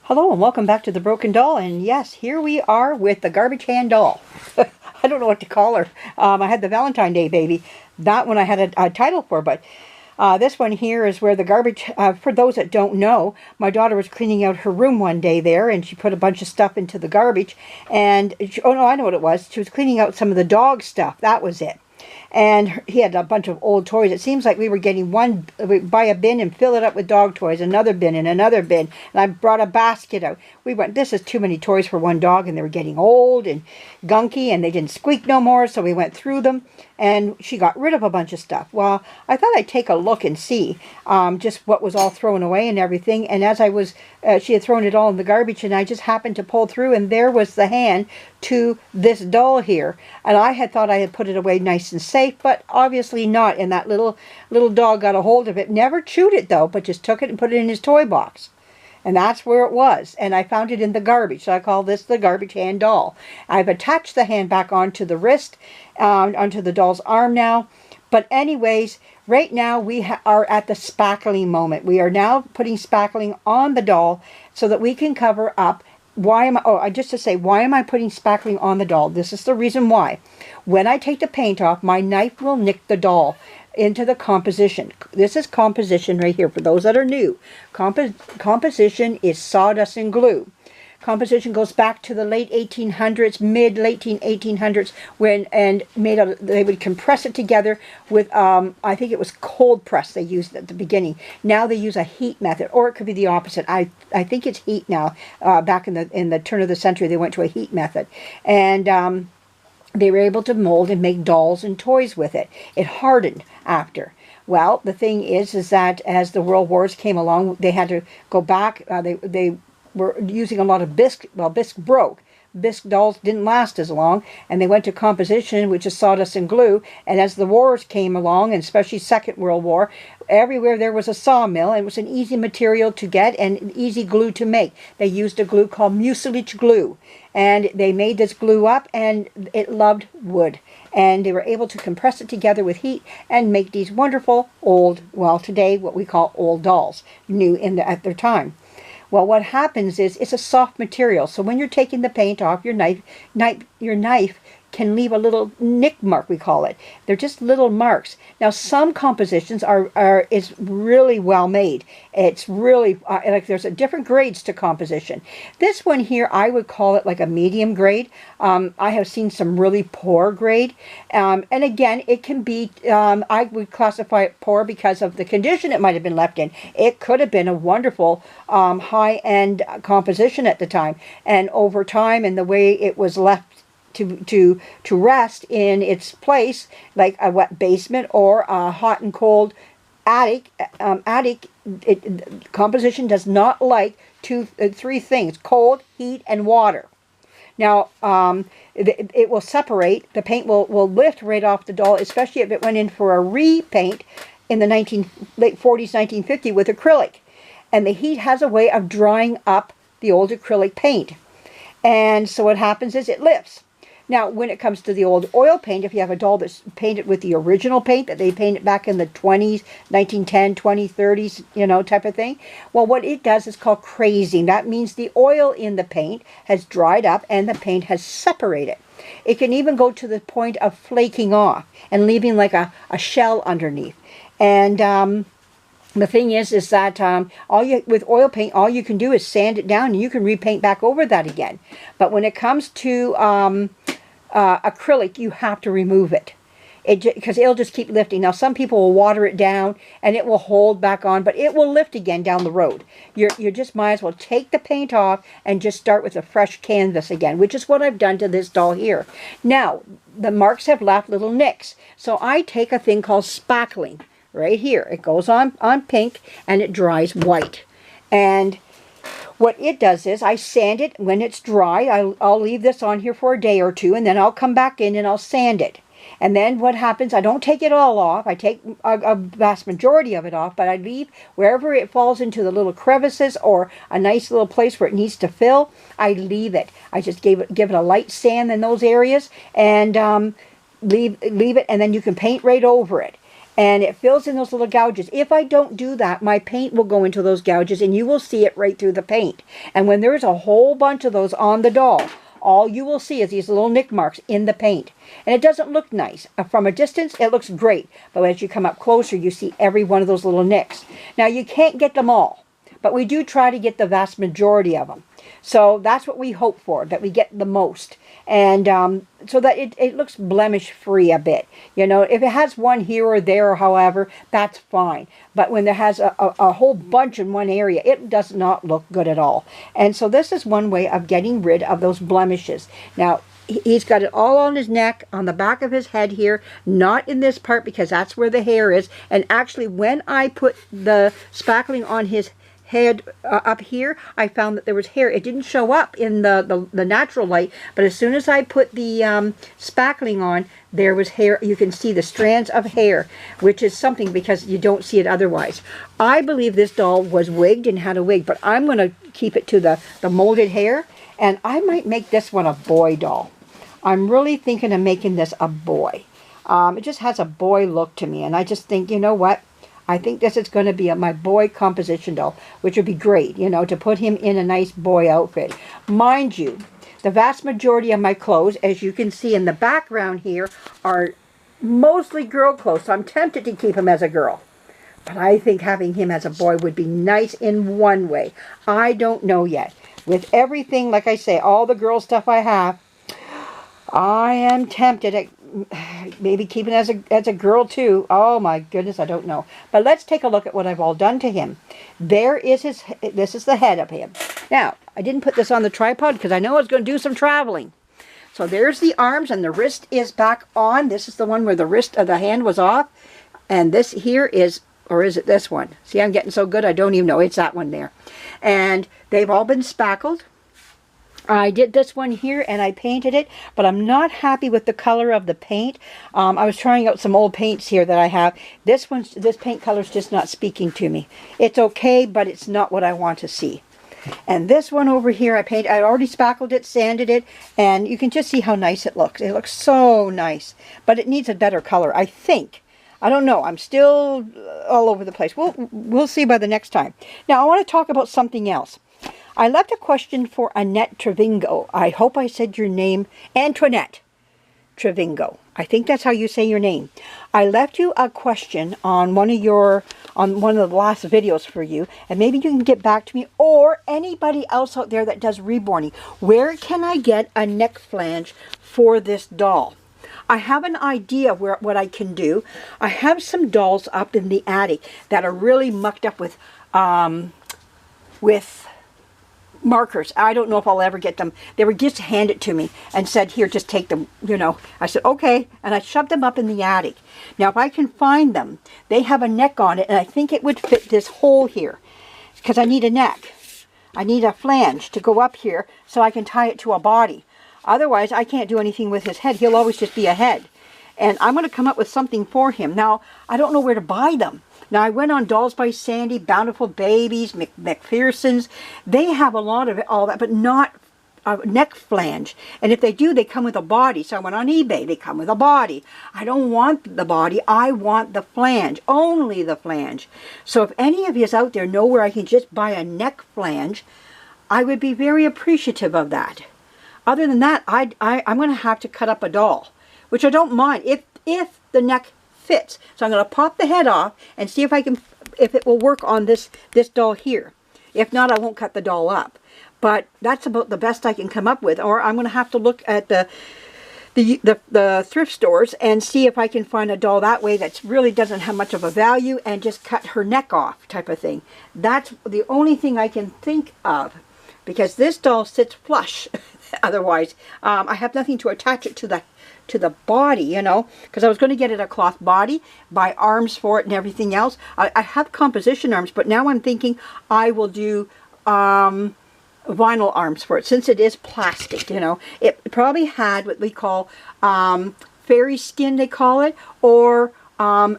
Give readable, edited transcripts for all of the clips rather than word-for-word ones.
Hello and welcome back to the Broken Doll, and yes, here we are with the Garbage Hand Doll. I don't know what to call her. I had the Valentine Day baby. That one I had a title for, but this one here is where the garbage, for those that don't know, my daughter was cleaning out her room one day there, and she put a bunch of stuff into the garbage, and, oh no, I know what it was. She was cleaning out some of the dog stuff. That was it. And he had a bunch of old toys. It seems like we were getting we buy a bin and fill it up with dog toys, another bin and another bin. And I brought a basket out. We went, this is too many toys for one dog, and they were getting old and gunky, and they didn't squeak no more, so we went through them, and she got rid of a bunch of stuff. Well, I thought I'd take a look and see just what was all thrown away and everything, and as I was, she had thrown it all in the garbage, and I just happened to pull through, and there was the hand to this doll here, and I had thought I had put it away nice and safe, but obviously not, and that little dog got a hold of it, never chewed it though, but just took it and put it in his toy box. And that's where it was. And I found it in the garbage. So I call this the Garbage Hand Doll. I've attached the hand back onto the wrist, onto the doll's arm now. But anyways, right now we are at the spackling moment. We are now putting spackling on the doll so that we can cover up. Why am I, just to say, why am I putting spackling on the doll? This is the reason why. When I take the paint off, my knife will nick the doll into the composition. This is composition right here for those that are new. Composition is sawdust and glue. Composition goes back to the late 1800s, late 1800s, when they would compress it together with I think it was cold press they used at the beginning. Now they use a heat method, or it could be the opposite. I think it's heat now. Back in the turn of the century, they went to a heat method, and they were able to mold and make dolls and toys with it. It hardened after. Well, the thing is that as the World Wars came along, they had to go back. They were using a lot of bisque. Well, bisque broke. Bisque dolls didn't last as long, and they went to composition, which is sawdust and glue. And as the wars came along, and especially Second World War, everywhere there was a sawmill, and it was an easy material to get and an easy glue to make. They used a glue called mucilage glue, and they made this glue up, and it loved wood. And they were able to compress it together with heat and make these wonderful old, well, today what we call old dolls, new at their time. Well, what happens is it's a soft material, so when you're taking the paint off, your knife can leave a little nick mark, we call it. They're just little marks. Now, some compositions is really well made. It's really like there's different grades to composition. This one here, I would call it like a medium grade. I have seen some really poor grade, and again, it can be. I would classify it poor because of the condition it might have been left in. It could have been a wonderful high-end composition at the time, and over time, and the way it was left to rest in its place, like a wet basement or a hot and cold attic. Composition does not like three things: cold, heat, and water. Now, it will separate. The paint will lift right off the doll, especially if it went in for a repaint in the late 40s, 1950 with acrylic. And the heat has a way of drying up the old acrylic paint. And so what happens is it lifts. Now, when it comes to the old oil paint, if you have a doll that's painted with the original paint that they painted back in the 20s, 1910, 20, 30s, type of thing, well, what it does is called crazing. That means the oil in the paint has dried up and the paint has separated. It can even go to the point of flaking off and leaving like a shell underneath. And the thing is that with oil paint, all you can do is sand it down, and you can repaint back over that again. But when it comes to acrylic, you have to remove it, because it'll just keep lifting. Now, some people will water it down, and it will hold back on, but it will lift again down the road. You just might as well take the paint off and just start with a fresh canvas again, which is what I've done to this doll here. Now, the marks have left little nicks, so I take a thing called spackling. Right here, it goes on pink and it dries white. And what it does is I sand it when it's dry. I'll leave this on here for a day or two, and then I'll come back in and I'll sand it. And then what happens, I don't take it all off. I take a vast majority of it off, but I leave wherever it falls into the little crevices or a nice little place where it needs to fill, I leave it. I just give it a light sand in those areas, and leave it, and then you can paint right over it. and it fills in those little gouges. If I don't do that, my paint will go into those gouges and you will see it right through the paint. And when there's a whole bunch of those on the doll, all you will see is these little nick marks in the paint. And it doesn't look nice. From a distance, it looks great. But as you come up closer, you see every one of those little nicks. Now, you can't get them all, but we do try to get the vast majority of them. So that's what we hope for, that we get the most. And so that it looks blemish-free a bit. You know, if it has one here or there, or however, that's fine. But when there has a whole bunch in one area, it does not look good at all. And so this is one way of getting rid of those blemishes. Now, he's got it all on his neck, on the back of his head here, not in this part because that's where the hair is. And actually, when I put the spackling on his head up here, I found that there was hair. It didn't show up in the natural light, but as soon as I put the spackling on, there was hair. You can see the strands of hair, which is something because you don't see it otherwise. I believe this doll was wigged and had a wig, but I'm going to keep it to the molded hair, and I might make this one a boy doll. I'm really thinking of making this a boy. It just has a boy look to me, and I just think, you know what? I think this is going to be my boy composition doll, which would be great, you know, to put him in a nice boy outfit. Mind you, the vast majority of my clothes, as you can see in the background here, are mostly girl clothes. So I'm tempted to keep him as a girl. But I think having him as a boy would be nice in one way. I don't know yet. With everything, like I say, all the girl stuff I have, I am tempted at maybe keeping as a girl too. Oh my goodness, I don't know. But let's take a look at what I've all done to him. There is this is the head of him. Now, I didn't put this on the tripod because I know I was going to do some traveling. So there's the arms and the wrist is back on. This is the one where the wrist of the hand was off. And this here is, or is it this one? See, I'm getting so good I don't even know. It's that one there. And they've all been spackled. I did this one here and I painted it, but I'm not happy with the color of the paint. I was trying out some old paints here that I have. This paint color is just not speaking to me. It's okay, but it's not what I want to see. And this one over here, I already spackled it, sanded it, and you can just see how nice it looks. It looks so nice, but it needs a better color, I think. I don't know. I'm still all over the place. We'll see by the next time. Now, I want to talk about something else. I left a question for Annette Trevingo. I hope I said your name. Antoinette Trevingo. I think that's how you say your name. I left you a question on one of the last videos for you, and maybe you can get back to me or anybody else out there that does reborning. Where can I get a neck flange for this doll? I have an idea what I can do. I have some dolls up in the attic that are really mucked up with markers. I don't know if I'll ever get them. They were just handed to me and said, here, just take them, you know. I said, okay, and I shoved them up in the attic. Now, if I can find them, they have a neck on it, and I think it would fit this hole here, because I need a neck. I need a flange to go up here so I can tie it to a body. Otherwise, I can't do anything with his head. He'll always just be a head. And I'm going to come up with something for him. Now, I don't know where to buy them. Now, I went on Dolls by Sandy, Bountiful Babies, McPherson's. They have a lot of it, all that, but not a neck flange. And if they do, they come with a body. So I went on eBay. They come with a body. I don't want the body. I want the flange. Only the flange. So if any of you out there know where I can just buy a neck flange, I would be very appreciative of that. Other than that, I'm going to have to cut up a doll, which I don't mind if the neck fits. So I'm going to pop the head off and see if it will work on this doll here. If not, I won't cut the doll up. But that's about the best I can come up with. Or I'm going to have to look at the thrift stores and see if I can find a doll that way that really doesn't have much of a value and just cut her neck off type of thing. That's the only thing I can think of, because this doll sits flush. Otherwise, I have nothing to attach it to the body, you know, because I was going to get it a cloth body, buy arms for it and everything else. I have composition arms, but now I'm thinking I will do vinyl arms for it, since it is plastic, you know. It probably had what we call fairy skin, they call it, or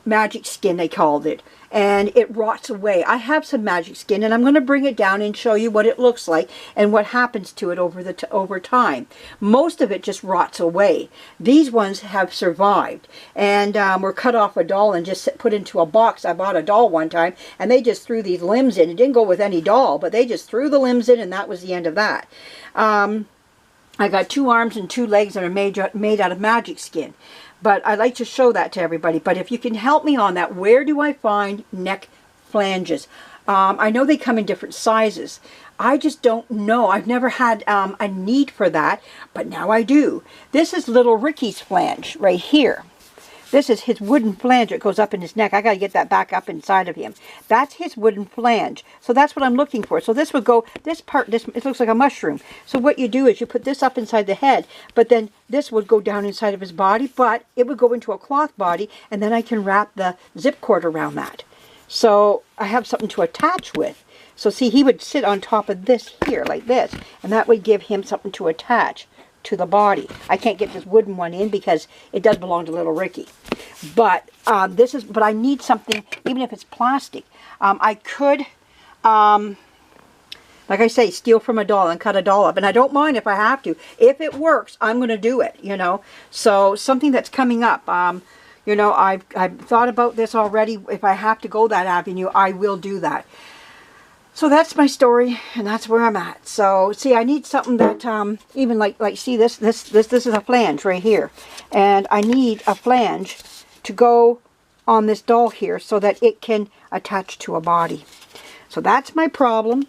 magic skin, they called it. And it rots away. I have some magic skin, and I'm going to bring it down and show you what it looks like and what happens to it over time. Most of it just rots away. These ones have survived, and were cut off a doll and just put into a box. I bought a doll one time, and they just threw these limbs in. It didn't go with any doll, but they just threw the limbs in, and that was the end of that. I got 2 arms and 2 legs that are made out of magic skin. But I'd like to show that to everybody. But if you can help me on that, where do I find neck flanges? I know they come in different sizes. I just don't know. I've never had a need for that, but now I do. This is little Ricky's flange right here. This is his wooden flange that goes up in his neck. I got to get that back up inside of him. That's his wooden flange. So that's what I'm looking for. So this would go, this part, it looks like a mushroom. So what you do is you put this up inside the head, but then this would go down inside of his body, but it would go into a cloth body, and then I can wrap the zip cord around that. So I have something to attach with. So see, he would sit on top of this here, like this, and that would give him something to attach to the body. I can't get this wooden one in because it does belong to little Ricky. But but I need something, even if it's plastic. I could, like I say, steal from a doll and cut a doll up. And I don't mind if I have to. If it works, I'm going to do it, you know. So something that's coming up. You know, I've thought about this already. If I have to go that avenue, I will do that. So that's my story, and that's where I'm at. So see, I need something that even like see this is a flange right here, and I need a flange to go on this doll here so that it can attach to a body. So that's my problem.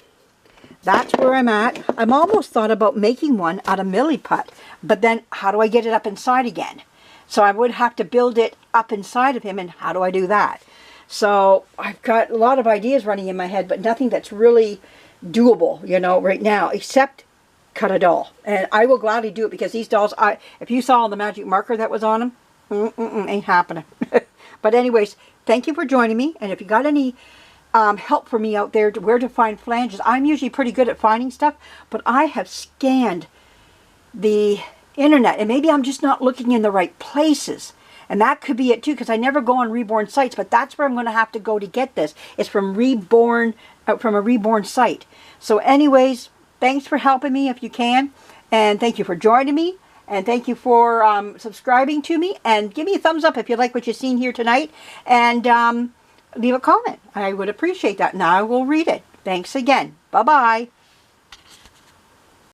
That's where I'm at. I'm almost thought about making one out of milliput, but then how do I get it up inside again? So I would have to build it up inside of him, and how do I do that? So I've got a lot of ideas running in my head, but nothing that's really doable, you know, right now, except cut a doll. And I will gladly do it because these dolls, if you saw the magic marker that was on them, ain't happening. But anyways, thank you for joining me. And if you got any help for me out there to where to find flanges, I'm usually pretty good at finding stuff, but I have scanned the internet, and maybe I'm just not looking in the right places. And that could be it too, because I never go on Reborn sites, but that's where I'm going to have to go to get this. It's from from a Reborn site. So anyways, thanks for helping me if you can. And thank you for joining me. And thank you for subscribing to me. And give me a thumbs up if you like what you've seen here tonight. And leave a comment. I would appreciate that. Now I will read it. Thanks again. Bye-bye.